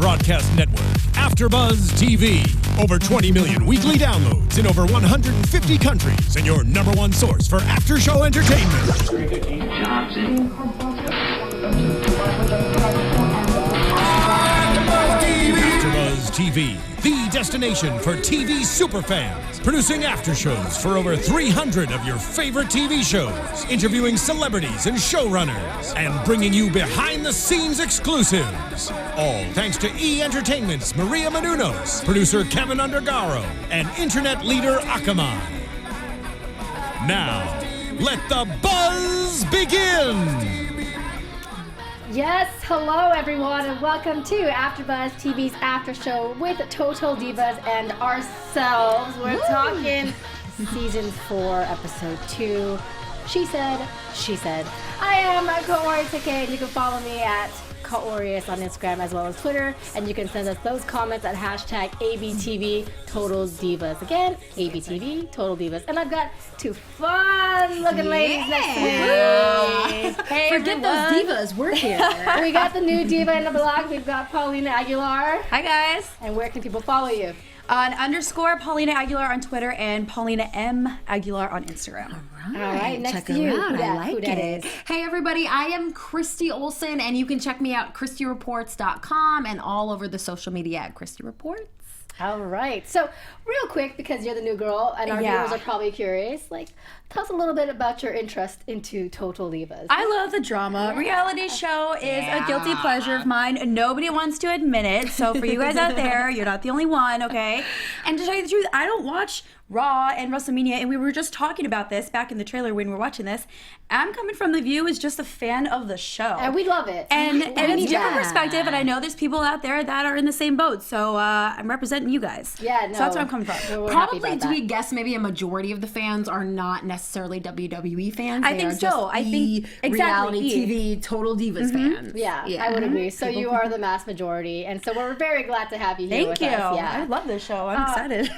broadcast network, AFTERBUZZ TV. Over 20 million weekly downloads in over 150 countries, and your number one source for after-show entertainment. AFTERBUZZ TV, the destination for TV superfans, producing after shows for over 300 of your favorite TV shows, interviewing celebrities and showrunners, and bringing you behind-the-scenes exclusives. All thanks to E! Entertainment's Maria Menounos, producer Kevin Undergaro, and internet leader Akamai. Now, let the buzz begin! Yes, hello everyone, and welcome to AFTERBUZZ TV's after show with Total Divas and ourselves. We're talking season 4, episode 2. She said. I am Kaori Takee, and you can follow me at Kaorius on Instagram as well as Twitter, and you can send us those comments at hashtag ABTV Total Divas. Again, ABTV Total Divas. And I've got two fun-looking ladies next to me. Hey, forget those divas, we're here. We got the new diva in the block. We've got Paulin Aguliar. Hi guys. And where can people follow you? On _Paulina Aguilar on Twitter and Paulina M. Aguilar on Instagram. All right, next check to you. Her out. Who I dat? like Who dat it. is? Hey everybody, I am Christy Olson, and you can check me out ChristyReports.com and all over the social media at Christy Reports. All right. So, real quick, because you're the new girl, and our viewers are probably curious, like, tell us a little bit about your interest into Total Divas. I love the drama. Reality show is a guilty pleasure of mine. Nobody wants to admit it. So for you guys out there, you're not the only one, okay? And to tell you the truth, I don't watch Raw and WrestleMania, and we were just talking about this back in the trailer when we were watching this. I'm coming from the view as just a fan of the show. And we love it. And it's a different perspective, and I know there's people out there that are in the same boat. So I'm representing you guys. Yeah, no. So that's where I'm coming from. We're Probably, do we guess maybe a majority of the fans are not necessarily WWE fans? I think so. I think reality TV Total Divas fans. Yeah, I would agree. So you are the mass majority, and so we're very glad to have you here with Thank you. us. Yeah. I love this show. I'm excited.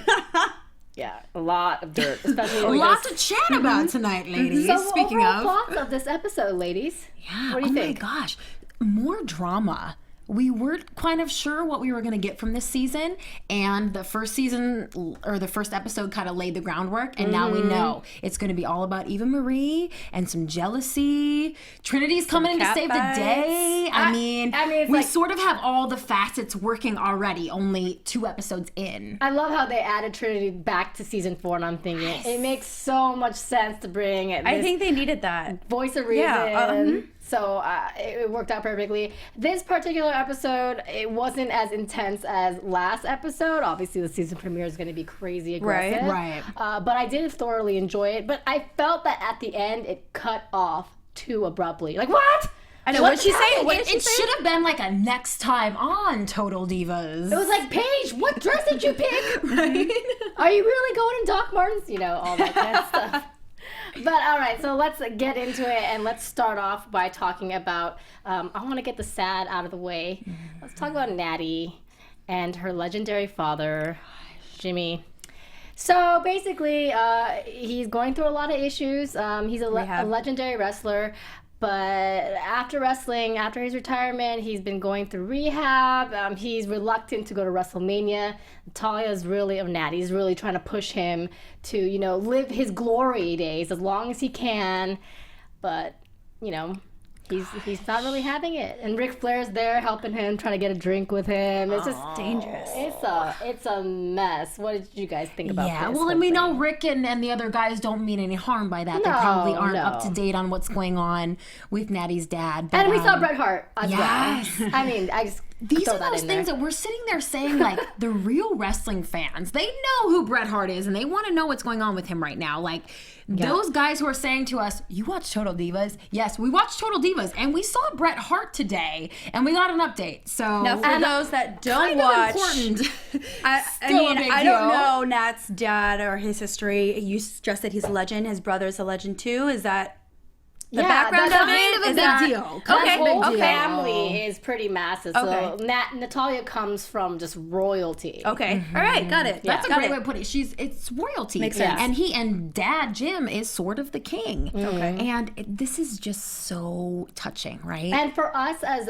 Yeah, a lot of dirt, especially A lot to chat about tonight, ladies. So Speaking overall of, thoughts of this episode, ladies. yeah, What do you think? Oh my gosh, more drama. We weren't kind of sure what we were going to get from this season, and the first season or the first episode kind of laid the groundwork, and now we know it's going to be all about Eva Marie and some jealousy. Trinity's coming in to save the day. I mean, it's we like, sort of have all the facets working already, only 2 episodes in. I love how they added Trinity back to season 4, and I'm thinking it makes so much sense to bring it. I think they needed that. Voice of reason. Yeah, So it worked out perfectly. This particular episode, it wasn't as intense as last episode. Obviously, the season premiere is going to be crazy aggressive. Right. But I did thoroughly enjoy it. But I felt that at the end, it cut off too abruptly. Like, what? I know. What did she say? It should have been like a next time on Total Divas. It was like, Paige, what dress did you pick? Right? Are you really going in Doc Martens? You know, all that kind of stuff. But all right, so let's get into it, and let's start off by talking about, I want to get the sad out of the way. Let's talk about Natty and her legendary father, Jimmy. So basically, he's going through a lot of issues. He's a legendary wrestler. But after his retirement, he's been going through rehab. He's reluctant to go to WrestleMania. Natalia's Natty's really trying to push him to, live his glory days as long as he can. But, he's not really having it. And Ric Flair's there helping him, trying to get a drink with him. It's just dangerous. It's a mess. What did you guys think about this? Yeah, well, and we know Rick and the other guys don't mean any harm by that. They probably aren't up to date on what's going on with Natty's dad. But, and we saw Bret Hart as yes. well. I mean, I just these throw are that those in things there. that we're sitting there saying, like, the real wrestling fans, they know who Bret Hart is, and they want to know what's going on with him right now. Like, those guys who are saying to us, you watch Total Divas? Yes, we watched Total Divas, and we saw Bret Hart today, and we got an update. So Now, for those that don't kind of watch, important. I don't know Nat's dad or his history. You stressed that he's a legend. His brother's a legend too. Is that The background that's of it kind of a is big that- deal. That Kind of a whole big deal. family is pretty massive. So Okay. Natalya comes from just royalty. Okay. All right. Got it. That's a Got great it. way to put it. It's royalty. Makes sense. And Dad Jim is sort of the king. Okay. And this is just so touching, right? And for us as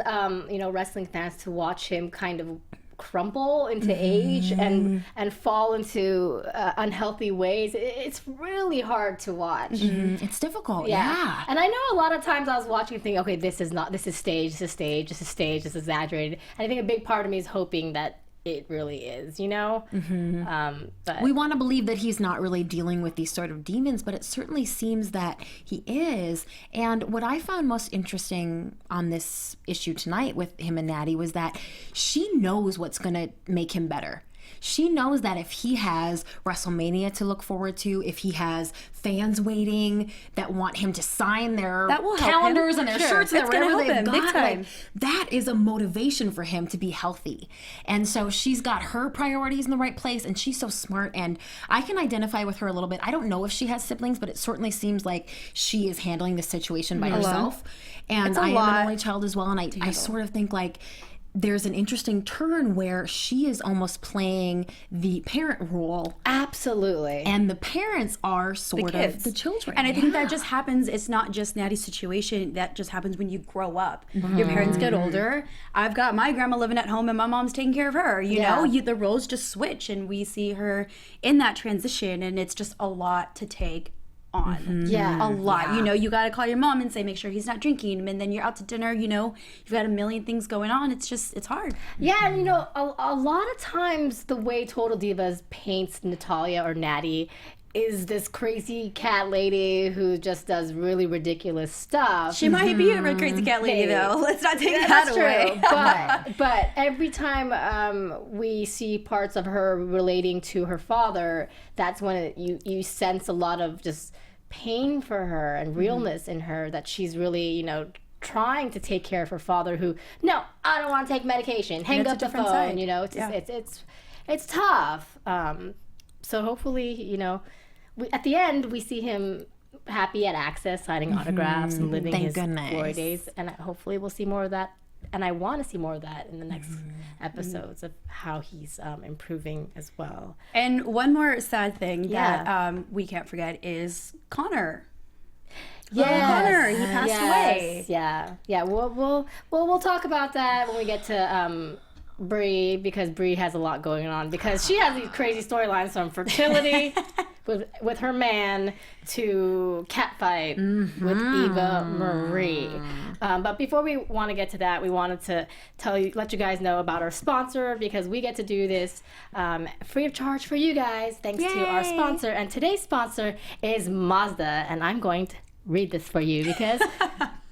wrestling fans to watch him kind of crumble into age and fall into unhealthy ways, it's really hard to watch. It's difficult. Yeah. And I know a lot of times I was watching and thinking, okay, this is staged, this is exaggerated. And I think a big part of me is hoping that it really is, but We want to believe that he's not really dealing with these sort of demons, but it certainly seems that he is. And what I found most interesting on this issue tonight with him and Natty was that she knows what's going to make him better. She knows that if he has WrestleMania to look forward to, if he has fans waiting that want him to sign their That will help calendars him. and their Sure. shirts and It's gonna whatever help they've him, big got, time. like, that is a motivation for him to be healthy. And so she's got her priorities in the right place, and she's so smart, and I can identify with her a little bit. I don't know if she has siblings, but it certainly seems like she is handling the situation by herself. And It's a I am lot an only child as well, and I sort of think like there's an interesting turn where she is almost playing the parent role, absolutely. and the parents are sort of kids. the children. And I think that just happens. It's not just Natty's situation. That just happens when you grow up. Your parents get older. I've got my grandma living at home, and my mom's taking care of her. You know, the roles just switch, and we see her in that transition, and it's just a lot to take on. Yeah. A lot. You know, you got to call your mom and say, make sure he's not drinking. And then you're out to dinner, you've got a million things going on. It's hard. Yeah, and a lot of times the way Total Divas paints Natalya or Natty is this crazy cat lady who just does really ridiculous stuff. She might be a crazy cat lady, though. Let's not take that away. But every time we see parts of her relating to her father, that's when you sense a lot of just pain for her and realness in her, that she's really, trying to take care of her father who, no, I don't want to take medication. Hang up the phone, side. It's tough. So hopefully, at the end, we see him happy at Access, signing autographs and living Thank his goodness. glory days. And hopefully we'll see more of that. And I want to see more of that in the next episodes of how he's improving as well. And one more sad thing that we can't forget is Connor. Connor, he passed away. Yeah. We'll talk about that when we get to Brie, because Brie has a lot going on, because she has these crazy storylines from fertility with her man to catfight with Eva Marie. But before we want to get to that, we wanted to let you guys know about our sponsor, because we get to do this free of charge for you guys, thanks to our sponsor. And today's sponsor is Mazda, and I'm going to read this for you because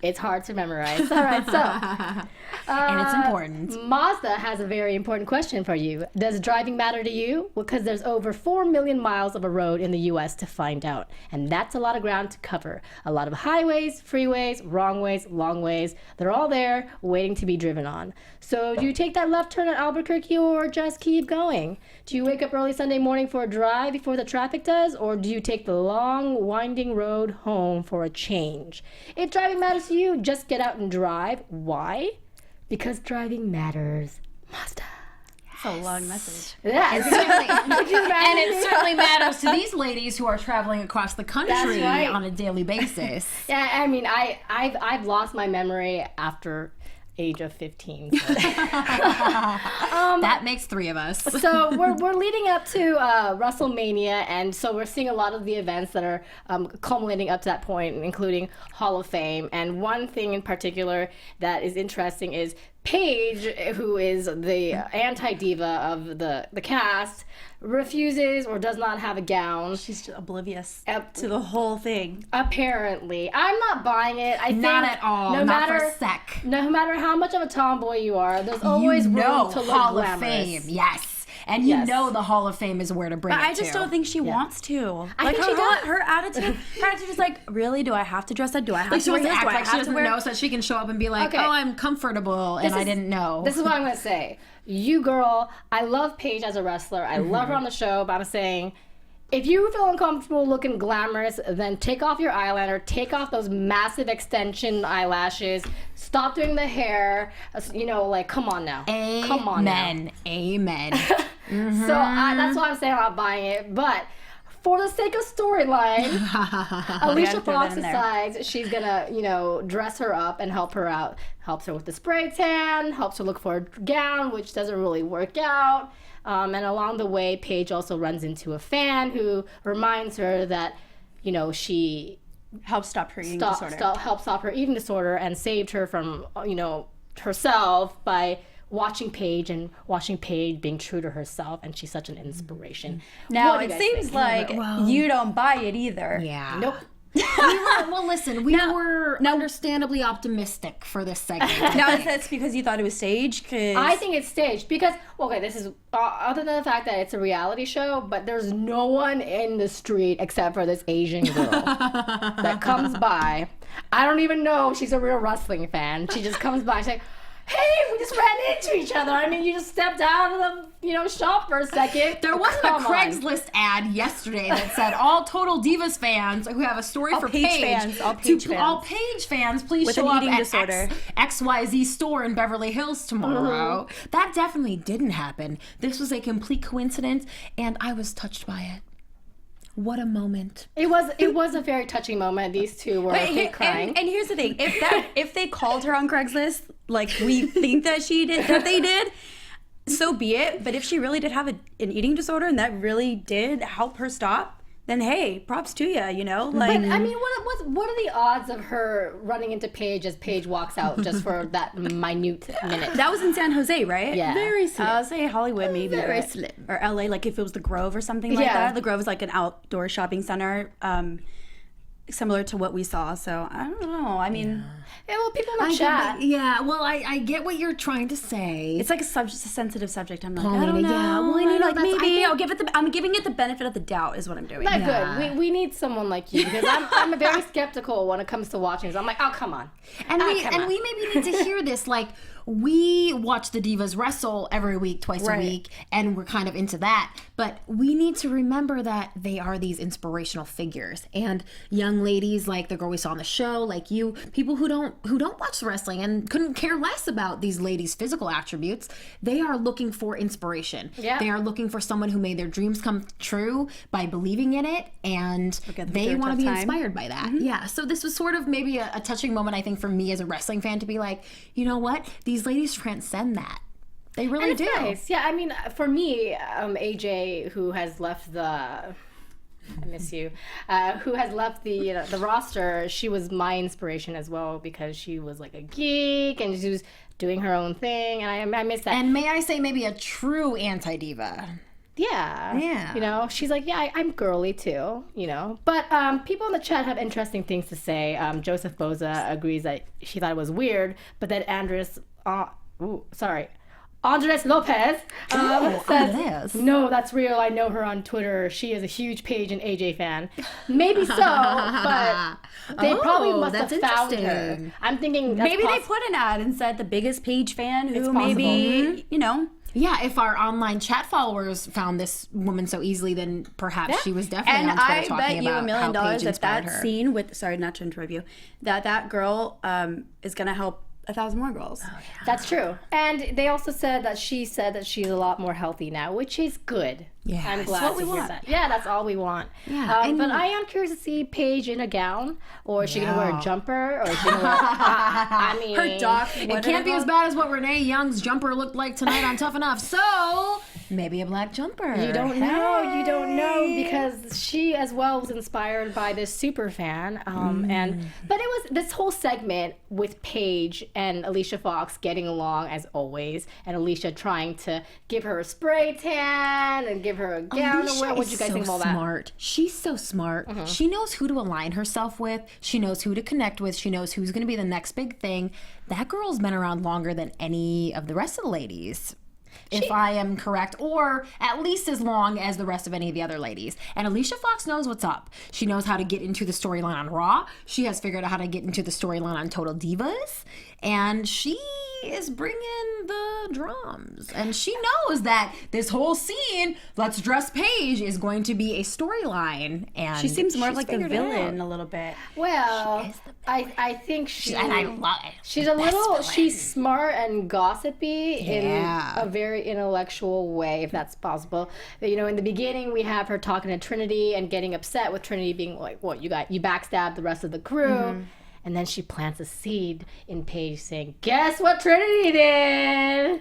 it's hard to memorize. All right, so. And it's important. Mazda has a very important question for you. Does driving matter to you? Well, because there's over 4 million miles of a road in the U.S. to find out. And that's a lot of ground to cover. A lot of highways, freeways, wrong ways, long ways. They're all there waiting to be driven on. So do you take that left turn at Albuquerque or just keep going? Do you wake up early Sunday morning for a drive before the traffic does? Or do you take the long, winding road home for a change? If driving matters to you, just get out and drive. Why? Because driving matters. Mazda. That's a long message. Yeah, And it certainly matters to these ladies who are traveling across the country right. on a daily basis. Yeah, I mean, I've lost my memory after age of 15. So. That makes 3 of us. So we're leading up to WrestleMania, and so we're seeing a lot of the events that are culminating up to that point, including Hall of Fame. And one thing in particular that is interesting is Paige, who is the anti-diva of the cast, refuses or does not have a gown. She's just oblivious to the whole thing. Apparently. I'm not buying it. I think Not at all. Not for a sec. No matter how much of a tomboy you are, there's always room to look Hall glamorous. of Fame. Yes. And you know the Hall of Fame is where to bring But it I just to. don't think she wants to. I think she does. Her attitude is like, really? Do I have to dress up? Do I have Like to she wear wants to this? act Do I like she have to doesn't wear? know, so she can show up and be like, Okay. "Oh, I'm comfortable," and I didn't know. This is what I'm going to say. You girl, I love Paige as a wrestler. I love her on the show, but I'm saying if you feel uncomfortable looking glamorous, then take off your eyeliner, take off those massive extension eyelashes, stop doing the hair. You know, like, come on now. Come on now. Amen. So that's why I'm saying I'm not buying it. But for the sake of storyline, Alicia Fox decides she's gonna, you know, dress her up and help her out. Helps her with the spray tan, helps her look for a gown, which doesn't really work out. And along the way, Paige also runs into a fan who reminds her that, you know, she helped stop her eating disorder. Helped stop her eating disorder and saved her from, you know, herself by watching Paige being true to herself, and she's such an inspiration. Now, it seems like you don't buy it either. Yeah. Nope. We were understandably optimistic for this segment. Now, is that because you thought it was staged? I think it's staged because, okay, this is, other than the fact that it's a reality show, but there's no one in the street except for this Asian girl that comes by. I don't even know if she's a real wrestling fan. She just comes by and she's like, hey, we just ran into each other. I mean, you just stepped out of the, you know, shop for a second. There wasn't a Craigslist ad yesterday that said all Total Divas fans who have a story for Paige. All Paige fans, please with show an up eating at disorder. XYZ store in Beverly Hills tomorrow. That definitely didn't happen. This was a complete coincidence, and I was touched by it. What a moment. It was a very touching moment. These two were crying. And here's the thing: if they called her on Craigslist, like we think that they did, so be it. But if she really did have an eating disorder and that really did help her stop, then hey, props to you. You know, like. But I mean, what are the odds of her running into Paige as Paige walks out just for that minute minute? That was in San Jose, right? Yeah. Very slim. I'll say Hollywood, maybe. Very slim. Or LA, like if it was the Grove or something like that. The Grove is like an outdoor shopping center, similar to what we saw. So I don't know. I mean, yeah, well, people in the chat. I get what you're trying to say. it's like a sensitive subject. I'm like, Paulina, I don't know. yeah, well, I know, like that's- I maybe think- I'm giving it the benefit of the doubt is what I'm doing. Not good. We need someone like you because I'm very skeptical when it comes to watching. So I'm like, oh, come on. And we maybe need to hear this. Like, we watch the Divas wrestle every week, twice a week, and we're kind of into that. But we need to remember that they are these inspirational figures. And young ladies like the girl we saw on the show, like you, people who don't watch wrestling and couldn't care less about these ladies' physical attributes, they are looking for inspiration. Yeah. They are looking for someone who made their dreams come true by believing in it, and they want to be inspired by that. Yeah. So this was sort of maybe a touching moment, I think, for me as a wrestling fan to be like, you know what? These ladies transcend that. They really do. Nice. Yeah, I mean, for me, AJ, who has left I miss you, who has left the roster, she was my inspiration as well because she was like a geek and she was doing her own thing, and I miss that. And may I say, maybe a true anti-diva. Yeah. You know, she's like, yeah, I'm girly too, you know. But people in the chat have interesting things to say. Joseph Boza agrees that she thought it was weird, but that Andres Lopez says, no, that's real. I know her on Twitter. She is a huge Paige and AJ fan. Maybe so, but they probably must have found her. I'm thinking maybe they put an ad and said the biggest Paige fan who It's possible. maybe, you know. Yeah, if our online chat followers found this woman so easily, then perhaps she was definitely And on Twitter I talking bet you about $1 million how Paige that inspired that her. scene with, sorry, not to interrupt you, that girl is going to help 1,000 more girls. That's true. And they also said that she's a lot more healthy now, which is good. Yeah, I'm glad what we to hear want. that. Yeah, that's all we want. Yeah, but I am curious to see Paige in a gown, or is she gonna wear a jumper, or is she gonna wear? I mean, Her doc. It can't be as bad as what Renee Young's jumper looked like tonight on Tough Enough. So maybe a black jumper. You don't know because she as well was inspired by this super fan. But it was this whole segment with Paige and Alicia Fox getting along as always, and Alicia trying to give her a spray tan and give her a gown to wear. What do you guys think of all that? Smart. She's so smart. She knows who to align herself with. She knows who to connect with. She knows who's going to be the next big thing. That girl's been around longer than any of the rest of the ladies. If I am correct, or at least as long as the rest of any of the other ladies. And Alicia Fox knows what's up. She knows how to get into the storyline on Raw. She has figured out how to get into the storyline on Total Divas. And she is bringing the drums. And she knows that this whole scene, Let's Dress Paige, is going to be a storyline. And She seems more like the figured it out. villain a little bit. Well, I think And I love it. she's a little, she's smart and gossipy in Yeah. a very intellectual way, if that's possible. You know, in the beginning, we have her talking to Trinity and getting upset with Trinity being like, what, you backstabbed the rest of the crew. And then she plants a seed in Paige saying, guess what Trinity did?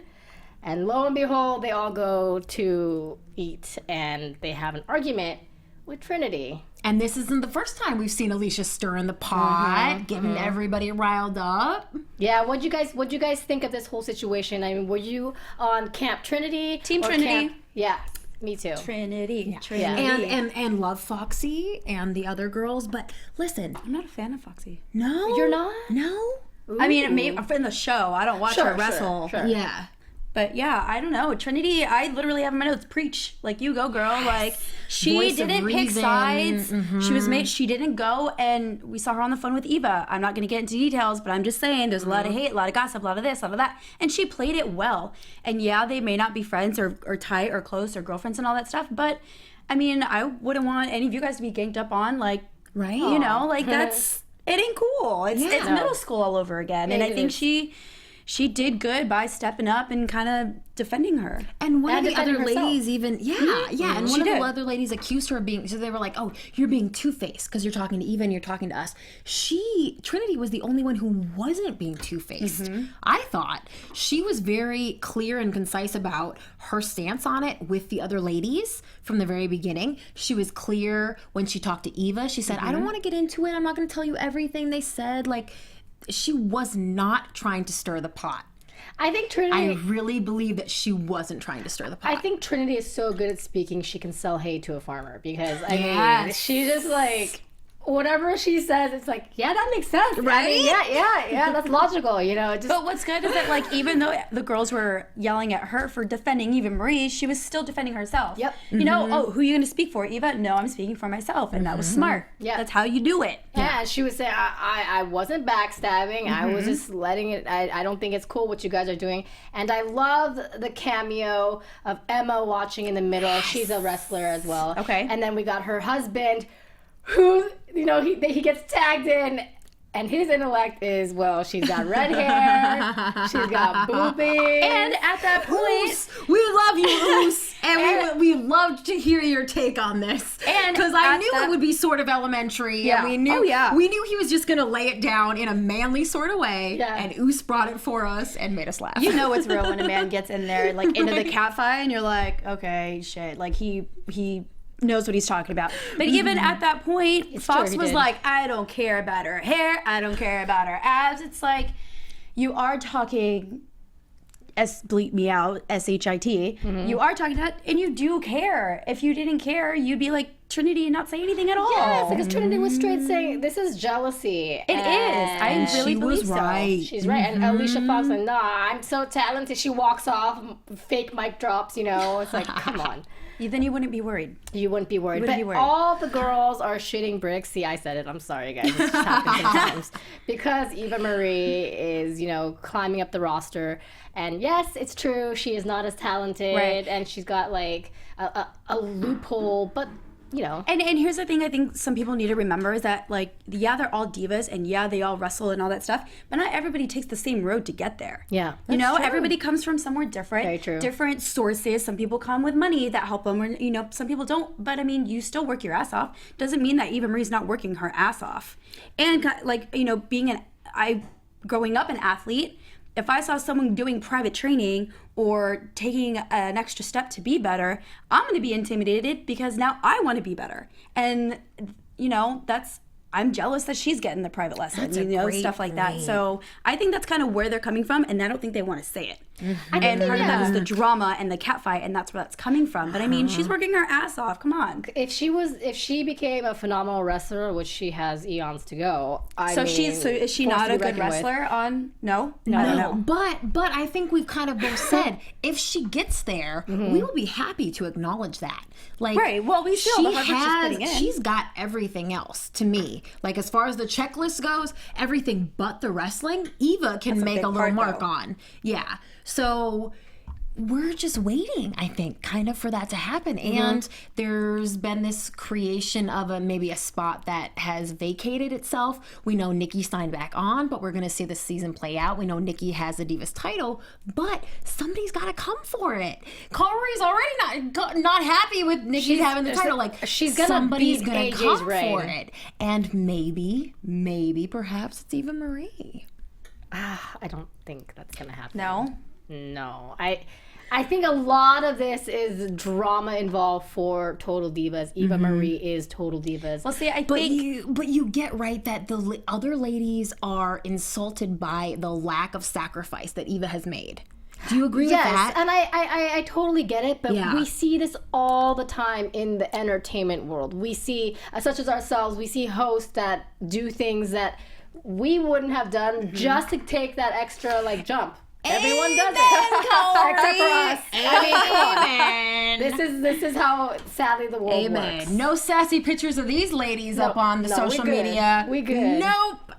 And lo and behold, they all go to eat and they have an argument with Trinity. And this isn't the first time we've seen Alicia stirring the pot, getting everybody riled up. Yeah, what'd you guys think of this whole situation? I mean, were you on Camp Trinity? Team or Trinity. Yeah, me too. Trinity. And love Foxy and the other girls, but listen, I'm not a fan of Foxy. no. You're not? No? I mean, maybe in the show. I don't watch her wrestle. Sure. Yeah. But yeah, I don't know. Trinity, I literally have in my notes, preach. Like, you go, girl. Like, she Voice of didn't pick reason. sides. She didn't go, and we saw her on the phone with Eva. I'm not going to get into details, but I'm just saying there's a lot of hate, a lot of gossip, a lot of this, a lot of that. And she played it well. And yeah, they may not be friends or tight or close or girlfriends and all that stuff, but I mean, I wouldn't want any of you guys to be ganked up on, like, Right. you know, like it ain't cool. It's middle school all over again. And I think she did good by stepping up and kind of defending her. And one of the defending other herself. ladies even, and She one of did. the other ladies accused her of being, so they were like, oh, you're being two-faced because you're talking to Eva and you're talking to us. Trinity was the only one who wasn't being two-faced. I thought she was very clear and concise about her stance on it with the other ladies from the very beginning. She was clear when she talked to Eva. She said, I don't want to get into it. I'm not going to tell you everything they said. Like, she was not trying to stir the pot. I think I Trinity. really believe that she wasn't trying to stir the pot. I think Trinity is so good at speaking, she can sell hay to a farmer because I mean, Yes. she just like whatever she says, it's like, yeah, that makes sense, Right? I mean, yeah, that's logical, you know. Just But what's good is that, like, even though the girls were yelling at her for defending Eva Marie, she was still defending herself. Yep. You know, oh, who are you going to speak for, Eva? No, I'm speaking for myself, and that was smart. Yeah. That's how you do it. yeah, she was saying, I wasn't backstabbing. I was just letting it. I don't think it's cool what you guys are doing. And I love the cameo of Emma watching in the middle. She's a wrestler as well. Okay. And then we got her husband, who you know he gets tagged in. And his intellect is, well, she's got red hair, she's got boobies. And at that point, we love you, Oos, and we loved to hear your take on this. And because I at knew that- it would be sort of elementary. Yeah. And we knew, Oh, yeah. we knew he was just going to lay it down in a manly sort of way. Yeah. And Oos brought it for us and made us laugh. you know it's real when a man gets in there, like, into the cat fight, and you're like, okay, shit. Like, he knows what he's talking about. But even at that point, Fox true, he was did. like, I don't care about her hair, I don't care about her abs. It's like, you are talking, bleep me out, S-H-I-T. You are talking that, and you do care. If you didn't care, you'd be like Trinity and not say anything at all. Yes, because Trinity was straight saying, this is jealousy. It is. I really she believe was so. right. She's right. And Alicia Fox like, nah, I'm so talented. She walks off, fake mic drops, you know. It's like, come on. Then you wouldn't be worried. You wouldn't be worried. Wouldn't But be worried. all the girls are shitting bricks. See, I said it. I'm sorry, guys. It just happens sometimes. Because Eva Marie is, you know, climbing up the roster. And yes, it's true. She is not as talented. Right. And she's got, like, a loophole. But, you know. And here's the thing I think some people need to remember is that, like, yeah, they're all divas, and yeah, they all wrestle and all that stuff, but not everybody takes the same road to get there. Yeah. You know, That's true. everybody comes from somewhere different. Very true. Different sources. Some people come with money that help them, or, you know, some people don't. But, I mean, you still work your ass off. Doesn't mean that Eva Marie's not working her ass off. And, like, you know, growing up an athlete, if I saw someone doing private training or taking an extra step to be better, I'm going to be intimidated because now I want to be better. And, you know, I'm jealous that she's getting the private lesson, That's a you know, great stuff like that. point. So I think that's kind of where they're coming from, and I don't think they want to say it. And part of that is the drama and the catfight, and that's where that's coming from. But I mean, she's working her ass off. Come on. If she became a phenomenal wrestler, which she has eons to go, So is she not a good wrestler? No, I don't know. But I think we've kind of both said if she gets there, we will be happy to acknowledge that. Like, right. Well, we see all the hard work she's putting in. She's got everything else to me. Like, as far as the checklist goes, everything but the wrestling, Eva can make a little mark on. Yeah. So we're just waiting, I think, kind of for that to happen. And there's been this creation of maybe a spot that has vacated itself. We know Nikki signed back on, but we're going to see the season play out. We know Nikki has the Divas title, but somebody's got to come for it. Kaori's already not happy with Nikki having the title. Like, somebody's going to come for it. And maybe, perhaps it's Eva Marie. I don't think that's going to happen. No? I think a lot of this is drama involved for Total Divas. Eva Marie is Total Divas. Well, see, but you get right that the other ladies are insulted by the lack of sacrifice that Eva has made. Do you agree with that? Yes, and I totally get it, but we see this all the time in the entertainment world. We see, such as ourselves, we see hosts that do things that we wouldn't have done just to take that extra jump. Everyone does it, except for us. I mean, come on. This is how sadly the world works. No sassy pictures of these ladies up on the social media. We good. Nope.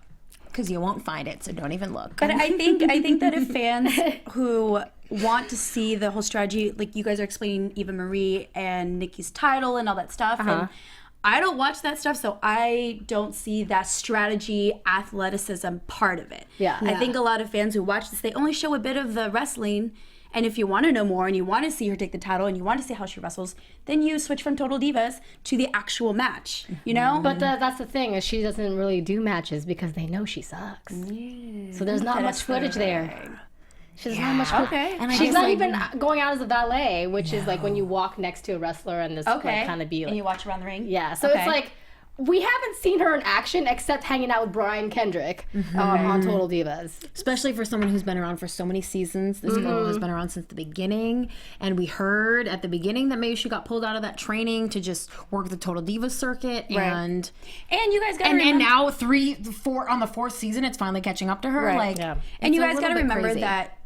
Because you won't find it, so don't even look. But I think that if fans who want to see the whole strategy, like you guys are explaining Eva Marie and Nikki's title and all that stuff, and I don't watch that stuff, so I don't see that strategy, athleticism part of it. Yeah. I think a lot of fans who watch this, they only show a bit of the wrestling, and if you want to know more and you want to see her take the title and you want to see how she wrestles, then you switch from Total Divas to the actual match, you know? But that's the thing, is she doesn't really do matches because they know she sucks. So there's not much footage there. She's not much footage. Okay. And she's not even going out as a valet, which is like when you walk next to a wrestler and this kind of be like... And you watch around the ring? Yeah, so it's like, we haven't seen her in action except hanging out with Brian Kendrick on Total Divas. Especially for someone who's been around for so many seasons. This girl has been around since the beginning. And we heard at the beginning that maybe she got pulled out of that training to just work the Total Divas circuit. Right. And you guys got to remember... And now on the fourth season, it's finally catching up to her. Right. And you guys got to remember that,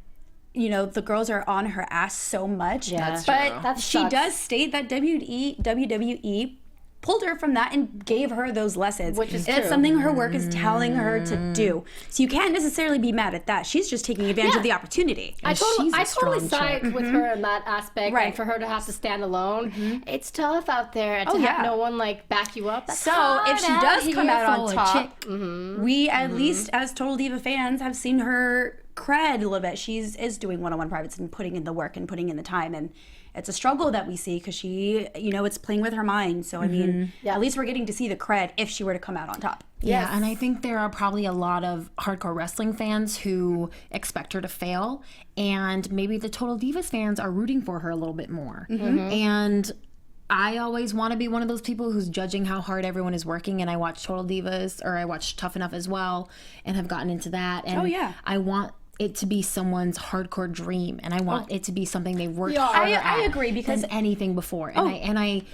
you know, the girls are on her ass so much. Yeah, but she does state that WWE pulled her from that and gave her those lessons. Which is It's true. something her work is telling her to do. So you can't necessarily be mad at that. She's just taking advantage of the opportunity. I totally strong side with her in that aspect. Right. And for her to have to stand alone, it's tough out there to have no one back you up. That's So hard if she out does here come out on for a top, chick. we at least as Total Diva fans have seen her cred a little bit. She's doing one-on-one privates and putting in the work and putting in the time, and it's a struggle that we see because she, you know, it's playing with her mind. So I mean, at least we're getting to see the cred if she were to come out on top. Yeah, and I think there are probably a lot of hardcore wrestling fans who expect her to fail, and maybe the Total Divas fans are rooting for her a little bit more. And I always want to be one of those people who's judging how hard everyone is working, and I watch Total Divas, or I watch Tough Enough as well, and have gotten into that. And I want it to be someone's hardcore dream, and I want it to be something they've worked harder I at agree, because than anything before. And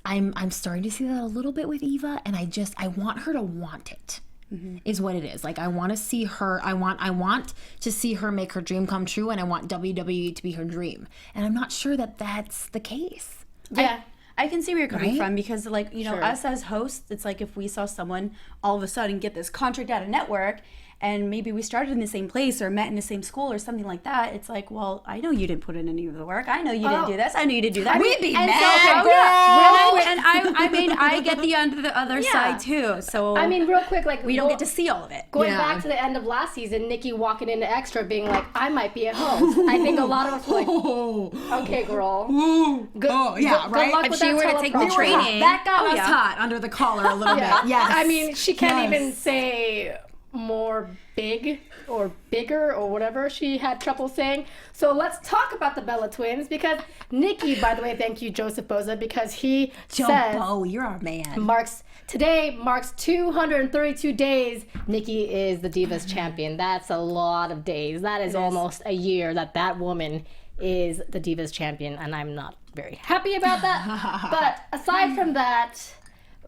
I'm starting to see that a little bit with Eva, and I want her to want it. Is what it is. Like, I want to see her. I want to see her make her dream come true, and I want WWE to be her dream. And I'm not sure that that's the case. Yeah. I can see where you're coming from, because, like, you know, us as hosts, it's like if we saw someone all of a sudden get this contract at a network, and maybe we started in the same place or met in the same school or something like that, it's like, well, I know you didn't put in any of the work. I know you didn't do this. I know you didn't do that. We'd be mad, I mean, I get the other side too. So I mean, real quick, like, we don't get to see all of it. Going back to the end of last season, Nikki walking into Extra being like, I might be a host. I think a lot of us were like, okay, girl. Good luck with she that were to take the training. That got us hot under the collar a little bit. Yes. I mean, she can't even say more big or bigger or whatever she had trouble saying. So let's talk about the Bella twins, because Nikki, by the way, thank you, Joseph Boza, because he says you're our man. Today marks 232 days. Nikki is the Divas champion. That's a lot of days. That is almost a year that woman is the Divas champion, and I'm not very happy about that. But aside from that,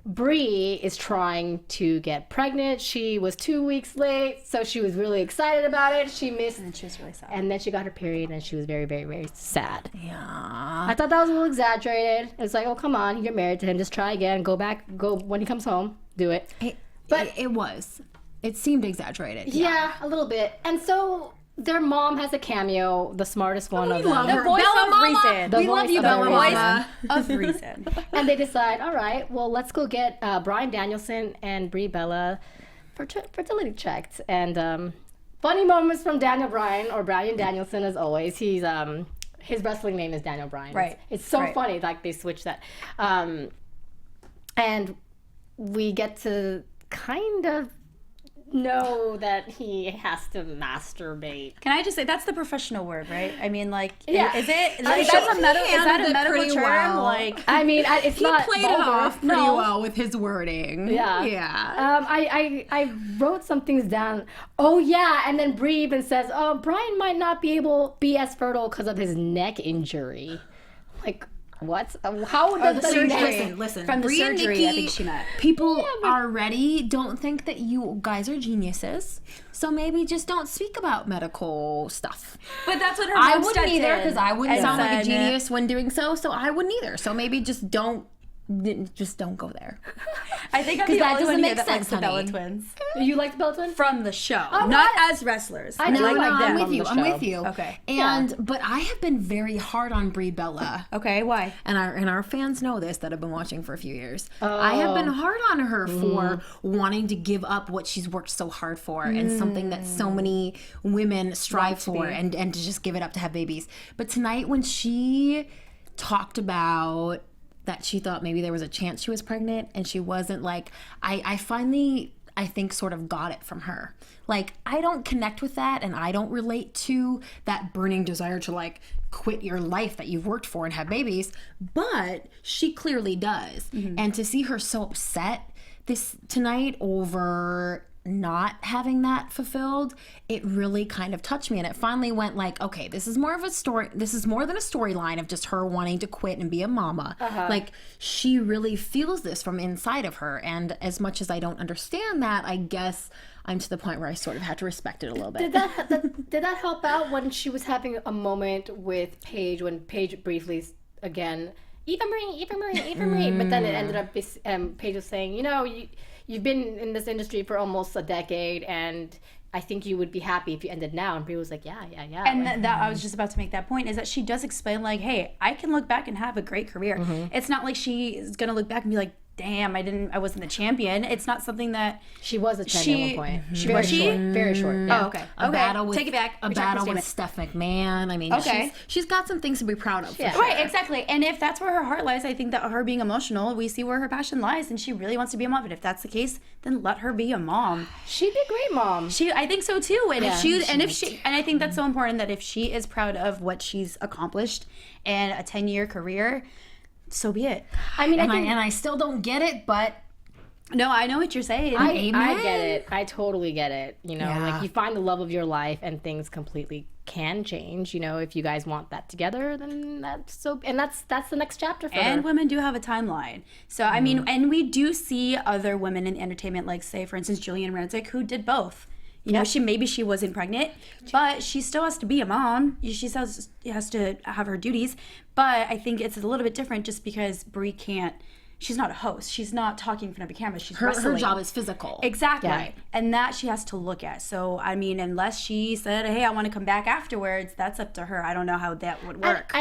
Brie is trying to get pregnant. She was 2 weeks late, so she was really excited about it. She missed, And she was really sad. and then she got her period, and she was very, very, very sad. Yeah. I thought that was a little exaggerated. It's like, oh, come on, you're married to him. Just try again. Go when he comes home. Do it. But it was. It seemed exaggerated. Yeah, a little bit. And so their mom has a cameo, the smartest one of them. love her. The voice Bella of Mama. reason. The We voice love you, of Bella the Mama. Of reason. And they decide, all right, well, let's go get Bryan Danielson and Brie Bella fertility checked. And funny moments from Daniel Bryan, or Bryan Danielson as always. He's his wrestling name is Daniel Bryan. Right. It's so Right. funny, like they switched that. And we get to kind of know that he has to masturbate. Can I just say that's the professional word, right? I mean, like, Yeah. is it? I Like, sure that's a he medical. Is that handled a it medical pretty term? well. Like, I mean, it's He not played it vulgar. off pretty No. well with his wording. Yeah. Yeah. I wrote some things down. Oh yeah, and then Brie even says, "Oh, Bryan might not be as fertile because of his neck injury." Like, what? How does the that surgery. Listen. From the Brie and surgery, Nikki, I think she meant. People already don't think that you guys are geniuses, so maybe just don't speak about medical stuff. But that's what her I mom wouldn't stepped either, in because I wouldn't and sound like a said, genius when doing so. So I wouldn't either. So maybe just don't go there. I think I'm 'Cause the that only doesn't one here make that likes sense, the Bella honey. twins You like the Bella twins? from the show, Oh, not what? as wrestlers. I do like like them. them. I'm with on you. the I'm show. with you. Okay. But I have been very hard on Brie Bella. Okay, why? And our fans know this that have been watching for a few years. I have been hard on her for wanting to give up what she's worked so hard for, and something that so many women strive for, and to just give it up to have babies. But tonight, when she talked about that she thought maybe there was a chance she was pregnant and she wasn't, like, I finally, I think, sort of got it from her. Like, I don't connect with that, and I don't relate to that burning desire to, like, quit your life that you've worked for and have babies, but she clearly does. And to see her so upset tonight over not having that fulfilled, it really kind of touched me, and it finally went like, okay, this is more of a story, this is more than a storyline of just her wanting to quit and be a mama. Like, she really feels this from inside of her, and as much as I don't understand that, I guess I'm to the point where I sort of had to respect it a little bit. Did that help out when she was having a moment with Paige, when Paige briefly again, Eva Marie, but then it ended up Paige was saying, you know, you've been in this industry for almost a decade, and I think you would be happy if you ended now. And Brie was like, yeah. And that I was just about to make that point, is that she does explain, like, hey, I can look back and have a great career. It's not like she is gonna look back and be like, damn, I wasn't the champion. It's not something that she was a champion at one point. Very short. Oh, okay. A battle with, Take it back. A Retract the battle with statement. Steph McMahon. I mean, Okay. she's got some things to be proud of. Yeah. For sure. Right, exactly. And if that's where her heart lies, I think that her being emotional, we see where her passion lies, and she really wants to be a mom. And if that's the case, then let her be a mom. She'd be a great mom. I think so too. And Yeah, and I think that's so important, that if she is proud of what she's accomplished and a 10-year career, so be it. I mean, And I think I still don't get it, but No, I know what you're saying. I Amen. get it. I totally get it. You know, Yeah. like, you find the love of your life and things completely can change. You know, if you guys want that together, then that's the next chapter for her. And women do have a timeline. So, I mean, and we do see other women in entertainment, like, say, for instance, Julian Rancic, who did both. You know, she wasn't pregnant, but she still has to be a mom. She still has to have her duties. But I think it's a little bit different, just because Brie can't. She's not a host. She's not talking in front of a camera. She's her wrestling. job is physical. Exactly. Yeah. And that she has to look at. So, I mean, unless she said, hey, I want to come back afterwards, that's up to her. I don't know how that would work.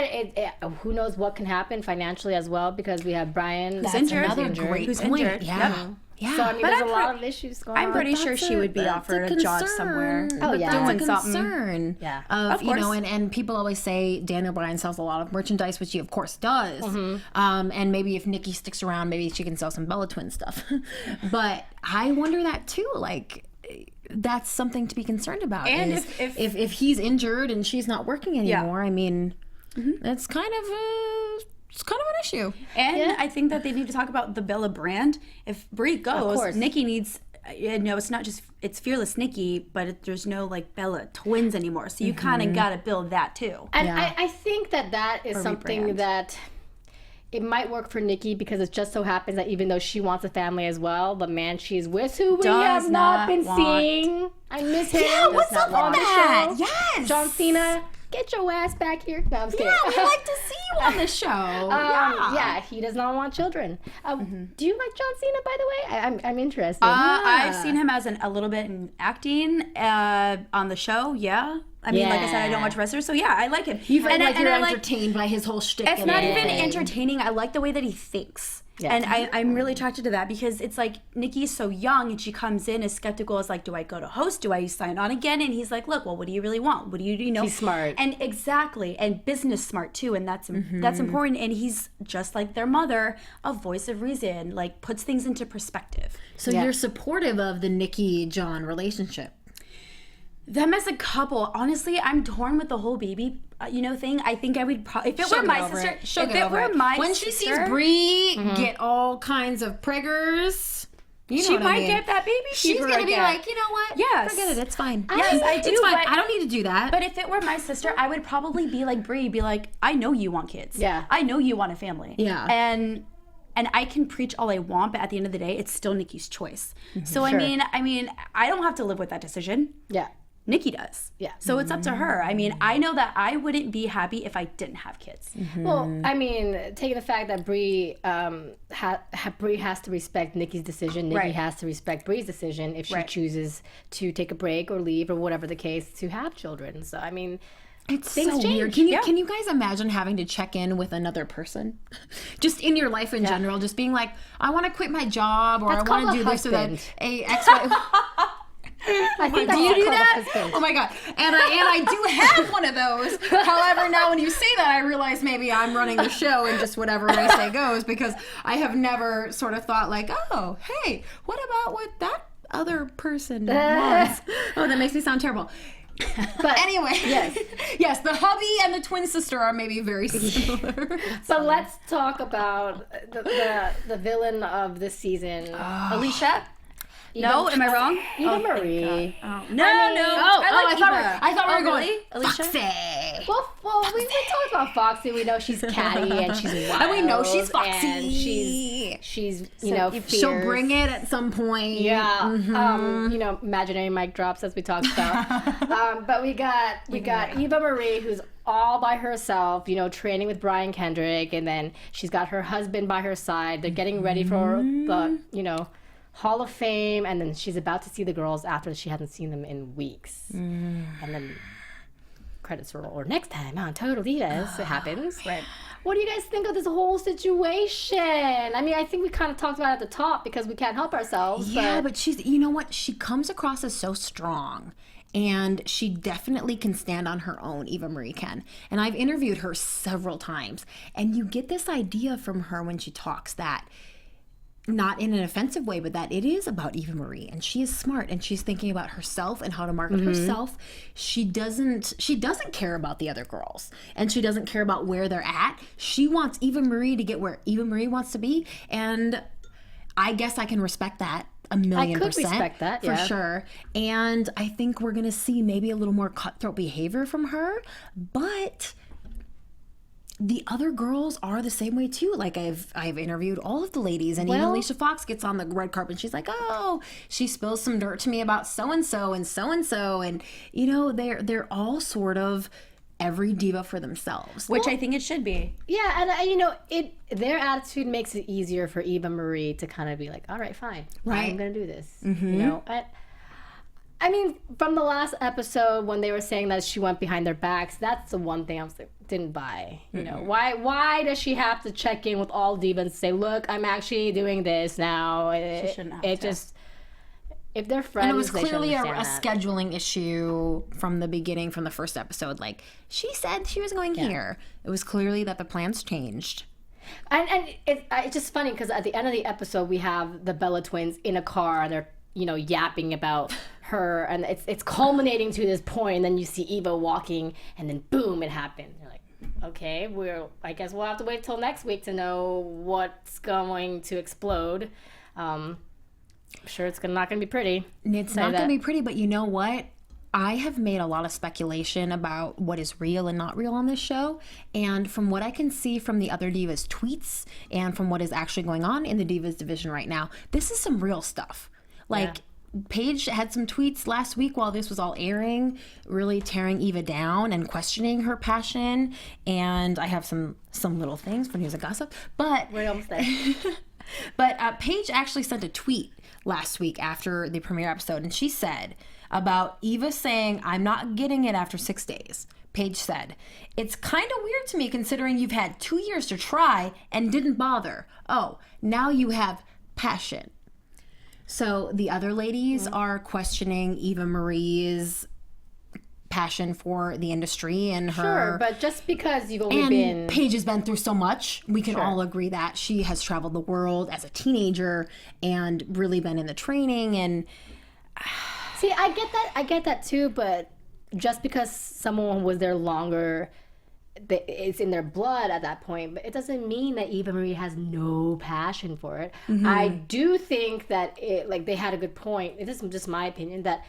Who knows what can happen financially as well, because we have Brian. Who's injured. Another great Who's point. injured. Yeah. Yep. Yeah. So, I mean, But there's I'm a lot of issues going on. I'm pretty sure she would be offered a job somewhere. Oh, yeah. Doing That's a something. concern. Yeah. Of you know, course. and people always say Daniel Bryan sells a lot of merchandise, which he of course does. Mm-hmm. And maybe if Nikki sticks around, maybe she can sell some Bella Twin stuff. But I wonder that too. Like, that's something to be concerned about. And is if he's injured and she's not working anymore, I mean, it's kind of an issue. And I think that they need to talk about the Bella brand. If Brie goes, Nikki needs. It's not just it's Fearless Nikki, but there's no like Bella twins anymore. So you kind of got to build that too. And I think that is something that it might work for Nikki, because it just so happens that even though she wants a family as well, the man she's with, who we have not been seeing, I miss him. Yeah, what's up with that? Yes, John Cena. Get your ass back here. No, I'm kidding. Yeah, we like to see you on the show. Yeah, he does not want children. Do you like John Cena, by the way? I'm interested. I've seen him as a little bit in acting on the show. Yeah. I mean, like I said, I don't watch wrestlers, so yeah, I like him. You're entertained by his whole shtick. It's not even entertaining. I like the way that he thinks. Yeah. And I'm really attracted to that, because it's like Nikki's so young and she comes in as skeptical as like, do I go to host? Do I sign on again? And he's like, look, well, what do you really want? What do you know? He's smart. And exactly. And business smart too. And that's important. And he's just like their mother, a voice of reason, like puts things into perspective. So you're supportive of the Nikki-John relationship? Them as a couple, honestly, I'm torn with the whole baby, thing. I think I would probably, if it were my sister, when she sees Brie get all kinds of preggers, she might get that baby. She's gonna be like, you know what? Yes, forget it. It's fine. Yes, I do. It's fine. I don't need to do that. But if it were my sister, I would probably be like Brie, be like, I know you want kids. Yeah, I know you want a family. Yeah, and I can preach all I want, but at the end of the day, it's still Nikki's choice. So I mean, I don't have to live with that decision. Yeah. Nikki does. Yeah. So it's up to her. I mean, I know that I wouldn't be happy if I didn't have kids. Well, I mean, taking the fact that Brie Brie has to respect Nikki's decision, Nikki has to respect Brie's decision if she chooses to take a break or leave or whatever the case to have children. So I mean, it's so weird. Can you guys imagine having to check in with another person, just in your life in general, just being like, I want to quit my job, or That's I want to do this or that. I think do you do that? Oh my god! And I do have one of those. However, now when you say that, I realize maybe I'm running the show and just whatever I say goes, because I have never sort of thought like, oh, hey, what about what that other person wants? Oh, that makes me sound terrible. But anyway, yes, the hubby and the twin sister are maybe very similar. But let's talk about the villain of this season, Alicia. No, am I wrong? Eva Marie. No. I thought we were going Alicia? Foxy. Well, we talked about Foxy. We know she's catty and she's wild. And we know she's foxy. And she's fierce. She'll bring it at some point. Yeah. Imaginary mic drops, as we talked about. But we got Eva Marie, who's all by herself, training with Brian Kendrick, and then she's got her husband by her side. They're getting ready for the, Hall of Fame, and then she's about to see the girls after she hasn't seen them in weeks. And then credits roll, or next time on Total Divas, it happens. Right. What do you guys think of this whole situation? I mean, I think we kind of talked about it at the top because we can't help ourselves. Yeah, but she's, you know what? She comes across as so strong. And she definitely can stand on her own, Eva Marie can. And I've interviewed her several times. And you get this idea from her when she talks that, not in an offensive way, but that it is about Eva Marie, and she is smart, and she's thinking about herself and how to market herself. She doesn't care about the other girls, and she doesn't care about where they're at. She wants Eva Marie to get where Eva Marie wants to be, and I guess I can respect that 1,000,000%. I could respect that, for sure. And I think we're gonna see maybe a little more cutthroat behavior from her, but the other girls are the same way too. Like I've interviewed all of the ladies, and even Alicia Fox gets on the red carpet and she's like, oh, she spills some dirt to me about so and so and so and so, and they're all sort of every diva for themselves, which I think it should be. Yeah, and their attitude makes it easier for Eva Marie to kind of be like, all right, fine, I'm gonna do this. I mean, from the last episode when they were saying that she went behind their backs, that's the one thing I was like, didn't buy. Why does she have to check in with all divas and say, look, I'm actually doing this now? She shouldn't have to. If they're friends, and it was clearly a that. scheduling issue from the beginning, from the first episode. Like, she said she was going here. It was clearly that the plans changed. And it's just funny because at the end of the episode, we have the Bella twins in a car. They're yapping about her, and it's culminating to this point, and then you see Eva walking, and then boom, it happened. You're like, okay, I guess we'll have to wait till next week to know what's going to explode. I'm sure it's not going to be pretty. It's not going to be pretty, but you know what? I have made a lot of speculation about what is real and not real on this show. And from what I can see from the other Divas tweets and from what is actually going on in the Divas division right now, this is some real stuff. Like, Paige had some tweets last week while this was all airing, really tearing Eva down and questioning her passion. And I have some little things for news and gossip. But we're almost there. But Paige actually sent a tweet last week after the premiere episode, and she said about Eva saying, "I'm not getting it after 6 days." Paige said, "It's kind of weird to me considering you've had 2 years to try and didn't bother. Oh, now you have passion." So the other ladies are questioning Eva Marie's passion for the industry and her. Sure, but just because you've only been... Paige has been through so much, we can all agree that she has traveled the world as a teenager and really been in the training and... See, I get that too, but just because someone was there longer, it's in their blood at that point, but it doesn't mean that Eva Marie has no passion for it. I do think that they had a good point. This is just my opinion, that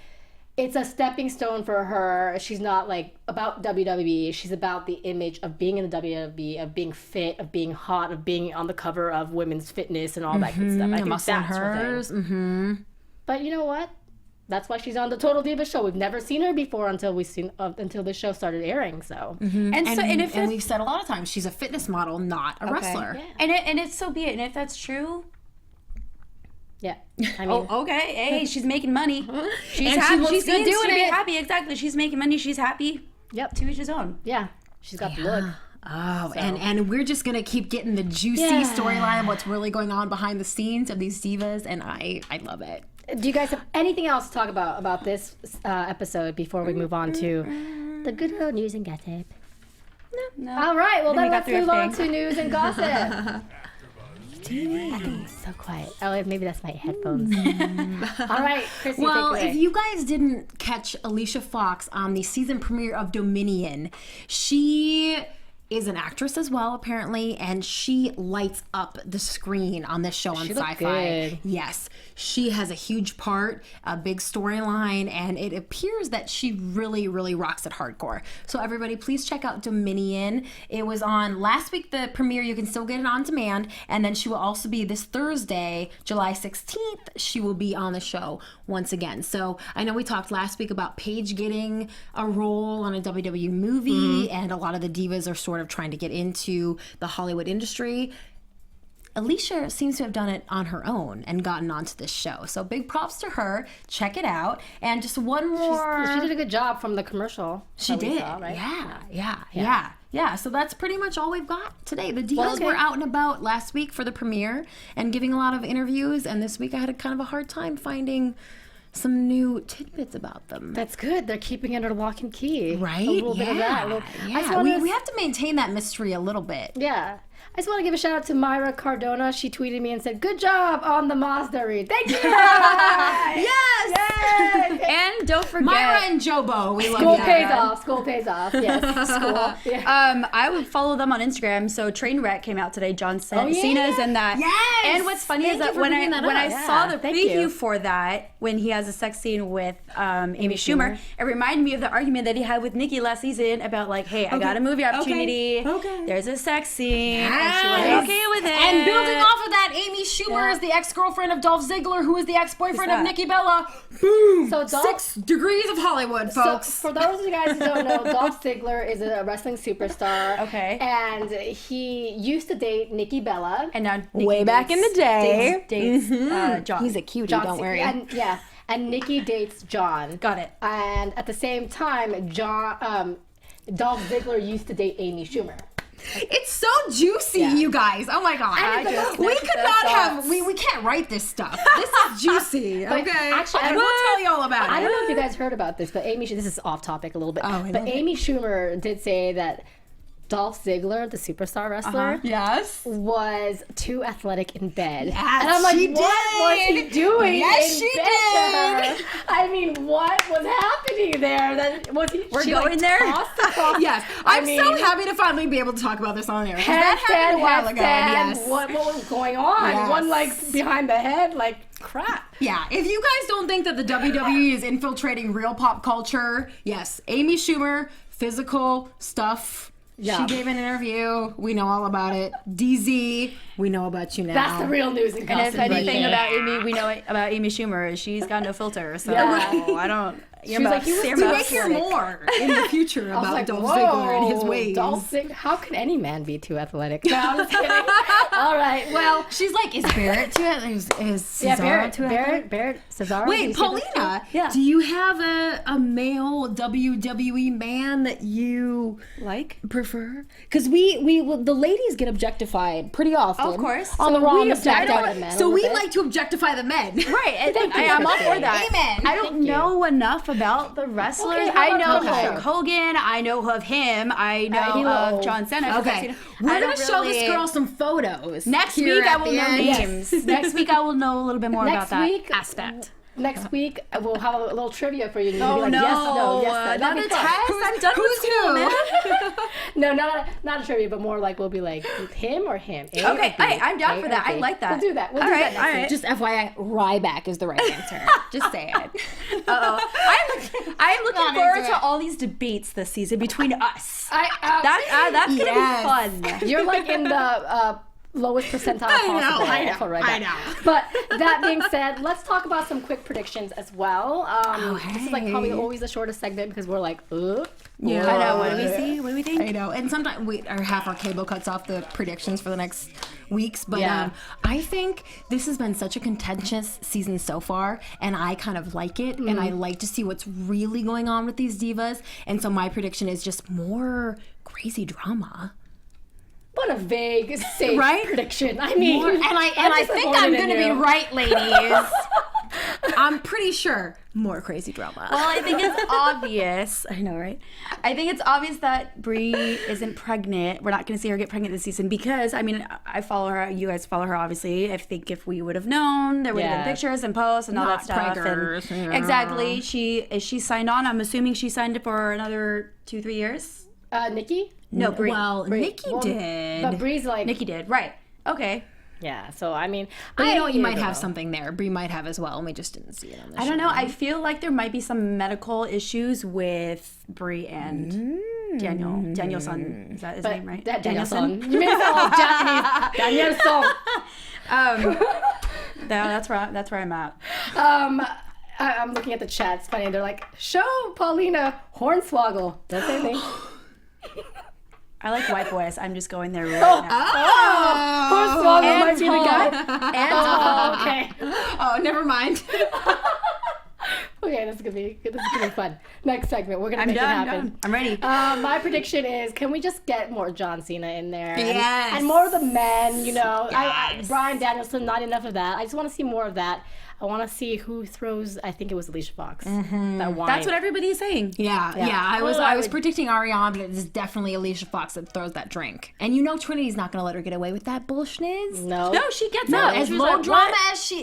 it's a stepping stone for her. She's not about WWE. She's about the image of being in the WWE, of being fit, of being hot, of being on the cover of Women's Fitness and all that good stuff. I think that's her thing. But you know what? That's why she's on the Total Divas show. We've never seen her before until the show started airing. So and we've said a lot of times she's a fitness model, not a wrestler. Yeah. And it's so be it. And if that's true, yeah, I mean, okay. Hey, she's making money. She's and happy. She's doing it. Happy, exactly. She's making money. She's happy. Yep, to each his own. Yeah, she's got the look. Oh, so. and we're just gonna keep getting the juicy storyline of what's really going on behind the scenes of these divas, and I love it. Do you guys have anything else to talk about this episode before we move on to the good old news and gossip? No. All right, well then let's move on to news and gossip. I think it's so quiet. Oh, maybe that's my headphones. All right, Christy, well, take it away. if you guys didn't catch Alicia Fox on the season premiere of Dominion, she is an actress as well, apparently, and she lights up the screen on this show on Sci-Fi. Good. Yes, she has a huge part, a big storyline, and it appears that she really, really rocks it hardcore. So everybody, please check out Dominion. It was on last week, the premiere. You can still get it on demand, and then she will also be this Thursday, July 16th. She will be on the show once again. So I know we talked last week about Paige getting a role on a WWE movie, and a lot of the divas are sort of trying to get into the Hollywood industry. Alicia seems to have done it on her own and gotten onto this show. So big props to her. Check it out. And just one more. She did a good job from the commercial. She did. Saw, right? Yeah. So that's pretty much all we've got today. The divas were out and about last week for the premiere and giving a lot of interviews. And this week I had a kind of a hard time finding some new tidbits about them. That's good. They're keeping it under lock and key. Right? A little bit of that. We have to maintain that mystery a little bit. Yeah. I just want to give a shout out to Myra Cardona. She tweeted me and said, "Good job on the Mazda read." Thank you. Yes. Yay! And don't forget Myra and Jobo. We love School you. pays off. School pays off. Yes. School. Yeah. I would follow them on Instagram. So Trainwreck came out today. John yeah. Cena's in that. Yes. And what's funny is that when I saw the preview for that, when he has a sex scene with Amy Schumer, it reminded me of the argument that he had with Nikki last season about I got a movie opportunity. Okay. There's a sex scene. Yes. And she was okay with it. And building off of that, Amy Schumer is the ex-girlfriend of Dolph Ziggler, who is the ex-boyfriend of Nikki Bella. Boom. So 6 degrees of Hollywood, folks. So for those of you guys who don't know, Dolph Ziggler is a wrestling superstar. Okay. And he used to date Nikki Bella. And now Way back in the day. dates John. He's a cutie, John don't worry. And Nikki dates John. Got it. And at the same time, Dolph Ziggler used to date Amy Schumer. It's so juicy, you guys. Oh my god. We could not have. We can't write this stuff. This is juicy. Okay. Actually, and we'll tell you all about it. I don't know if you guys heard about this, but this is off topic a little bit. But Amy Schumer did say that Dolph Ziggler, the superstar wrestler, was too athletic in bed. Yes, and I'm like, she what was he doing Yes, in she bed did. to her? I I mean, what was happening there? That was he? We're going there? Yes, I'm so happy to finally be able to talk about this on air. That happened a while ago. Yes. What was going on? Yes. One like behind the head, like crap. Yeah, if you guys don't think that the WWE is infiltrating real pop culture, yes, Amy Schumer, physical stuff. Yeah. She gave an interview. We know all about it. DZ, we know about you now. That's the real news and And gossip. if anything right about Amy, we know about Amy Schumer is she's got no filter. So Yeah. I don't. She's like, you We may hear more in the future I was about like, Dolph whoa, Ziggler and his ways. Dolph Ziggler. How can any man be too athletic? No, I'm just kidding. All right, well. She's like, is Barrett to it? Is Cesaro Yeah, Barrett, to it? Barrett, Cesaro. do Wait, you see this Paulina, too? Yeah. do you have a male WWE man that you like. prefer? Because the ladies get objectified pretty often. Of course. On the So Raw we and the objectify SmackDown. the men a So little we bit. like to objectify the men. Right, and Thank you, I'm all for Christy. that. Amen. I don't know enough about the wrestlers. Okay, how I about know Paulin? Hulk Hogan. I know of him. I he know low. of John Cena. 'cause I've Okay, seen- we're I gonna don't show this really- girl some photos. Next here week I at will the know end. names. Next week I will know a little bit more Next about that week- aspect. Next week, we'll have a little trivia for you. And you'll Oh be like, no! yes, no, yes, no. Not That'd a be test. fun. I'm done with Who's school, who? man. No, not a trivia, but more like we'll be like him or him. A Okay, or B, hey, I'm down A for or that. I B. like that. We'll do that. We'll All do right, that next all week. Just FYI, Ryback is the right answer. Just say it. I'm looking forward to all these debates this season between us. That's Yes. gonna be fun. You're like in the lowest percentile possible I know, for right I now. know. But that being said, let's talk about some quick predictions as well. This is like hey. probably always the shortest segment because we're like, Yeah. I know. What do we see? What do we think? I know, and sometimes we are half our cable cuts off the predictions for the next weeks. But Yeah. I think this has been such a contentious season so far, and I kind of like it, and I like to see what's really going on with these divas. And so my prediction is just more crazy drama. what a vague, safe Right? prediction. I mean, And I think I'm going to be right, ladies. I'm pretty sure more crazy drama. Well, I think it's obvious. I know, right? I think it's obvious that Brie isn't pregnant. We're not going to see her get pregnant this season because, I mean, I follow her. You guys follow her, obviously. I think if we would have known, there would have Yeah. been pictures and posts and all that Not stuff. preggers, And yeah. exactly. She signed on. I'm assuming she signed for another 2-3 years. Nikki? No, Brie. Well, Brie. Nikki Well, did. But Brie's like, Nikki did. Right. Okay. yeah, so I mean, But you know, you might don't have know. something there. Brie might have as well, and we just didn't see it on the show. I don't know. I feel like there might be some medical issues with Brie and Danielson. Is that his But name, right? that Danielson. Danielson. You made it sound all Japanese. Danielson. That's where I'm at. I'm looking at the chat. It's funny. They're like, show Paulina Hornswoggle. Does that say anything? I like white boys. I'm just going there right Oh. now. Hornswoggle And might be the guy. And Oh, okay. Oh, never mind. Okay, this is gonna be fun. Next segment, we're gonna I'm make done. it I'm happen. done. I'm ready. My prediction is, can we just get more John Cena in there? And- Yes. And more of the men, you know. Yes. Brian Danielson, not enough of that. I just want to see more of that. I want to see who throws, I think it was Alicia Fox. That wine. That's what everybody's saying. Yeah. I Well, was would- predicting Ariana, but it's definitely Alicia Fox that throws that drink. And you know Trinity's not going to let her get away with that bullshit. No. No, she gets No, out. as She's low like, drama what? as she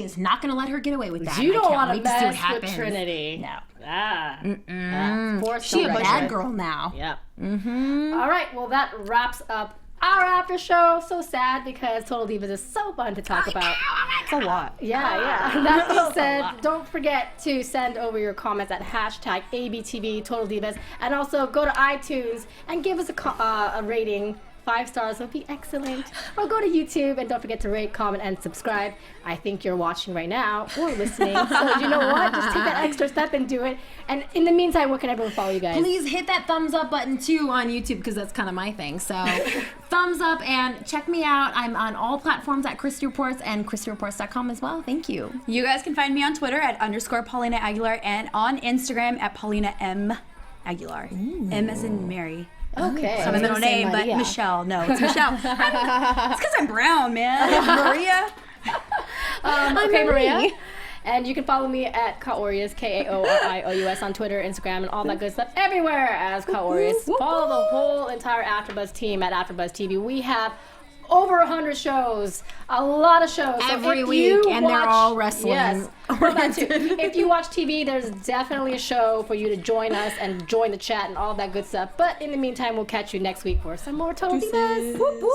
is not going to let her get away with that. You and I don't can't want to wait to see what mess happens. with Trinity. No. Forced She a direction. bad girl now. Yeah. All right. Well, that wraps up our after show. So sad because Total Divas is so fun to talk about. It's a lot. Yeah. That being said, don't forget to send over your comments at hashtag ABTV Total Divas, and also go to iTunes and give us a rating. 5 stars would be excellent. Or go to YouTube and don't forget to rate, comment, and subscribe. I think you're watching right now or listening. So you know what? Just take that extra step and do it. And in the meantime, where can everyone follow you guys? Please hit that thumbs up button too on YouTube because that's kind of my thing. So thumbs up and check me out. I'm on all platforms at Christy Reports and ChristyReports.com as well. Thank you. You guys can find me on Twitter at _Paulina Aguilar and on Instagram at Paulina M. Aguilar. M as in Mary. Okay. My middle name, but Maria. Michelle. No, it's Michelle. It's because I'm brown, man. Maria. Okay, Maria. And you can follow me at Kaorius, Kaorious on Twitter, Instagram, and all that good stuff everywhere as Kaorius. Follow the whole entire AfterBuzz team at AfterBuzz TV. We have over 100 shows, a lot of shows. So Every if week, you and they're all wrestling Yes, well, that too. If you watch TV, there's definitely a show for you to join us and join the chat and all that good stuff. But in the meantime, we'll catch you next week for some more Total Divas. Whoop, whoop.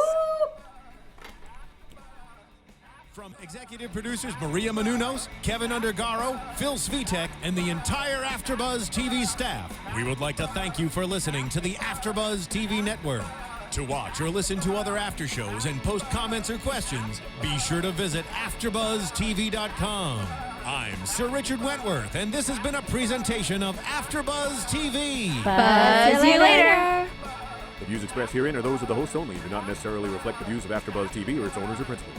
From executive producers Maria Menounos, Kevin Undergaro, Phil Svitek, and the entire AfterBuzz TV staff, we would like to thank you for listening to the AfterBuzz TV network. To watch or listen to other after shows and post comments or questions, be sure to visit AfterBuzzTV.com. I'm Sir Richard Wentworth, and this has been a presentation of AfterBuzz TV. Buzz you later. The views expressed herein are those of the hosts only and do not necessarily reflect the views of AfterBuzz TV or its owners or principals.